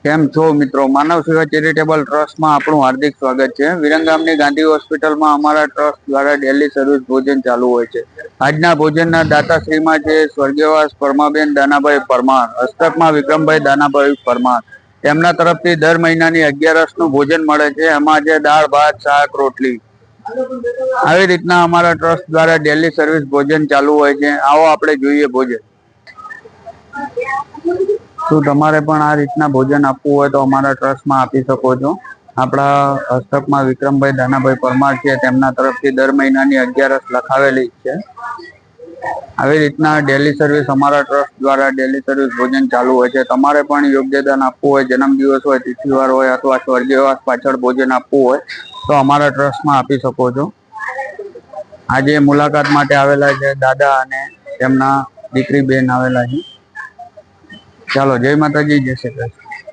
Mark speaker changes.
Speaker 1: કેમ છો મિત્રો? માનવ સેવા ચેરિટેબલ ટ્રસ્ટમાં આપણું હાર્દિક સ્વાગત છે। વિરંગામની ગાંધી હોસ્પિટલમાં અમારા ટ્રસ્ટ દ્વારા ડેલી સર્વિસ ભોજન ચાલુ હોય છે। આજના ભોજનના દાતાશ્રીમાં છે સ્વર્ગવાસ પરમાબેન દાનાભાઈ પરમાર, હસ્તકમાં વિક્રમભાઈ દાનાભાઈ પરમાર। તેમના તરફથી દર મહિનાની 11નું ભોજન મળે છે। એમાં છે દાળ, ભાત, શાક, રોટલી। આવી રીતના અમારા ટ્રસ્ટ દ્વારા ડેલી સર્વિસ ભોજન ચાલુ હોય છે। આવો આપણે જોઈએ ભોજન। શું તમારે પણ આ રીતના ભોજન આપવું હોય તો અમારા ટ્રસ્ટમાં આપી શકો છો। આપણા હસ્તકમાં વિક્રમભાઈ દાનાભાઈ પરમાર છે, તેમના તરફથી દર મહિનાની 11 લખાવેલી છે। આવી રીતના ડેલી સર્વિસ અમારા ટ્રસ્ટ દ્વારા ડેલી સર્વિસ ભોજન ચાલુ હોય છે। તમારે પણ યોગ્યદાન આપવું હોય, જન્મદિવસ હોય, તિથિવાર હોય અથવા સ્વર્ગવાસ પાછળ ભોજન આપવું હોય તો અમારા ટ્રસ્ટમાં આપી શકો છો। આજે મુલાકાત માટે આવેલા છે દાદા અને તેમના દીકરી બેન આવેલા છે। ચાલો, જય માતાજી, જય શ્રી કૃષ્ણ।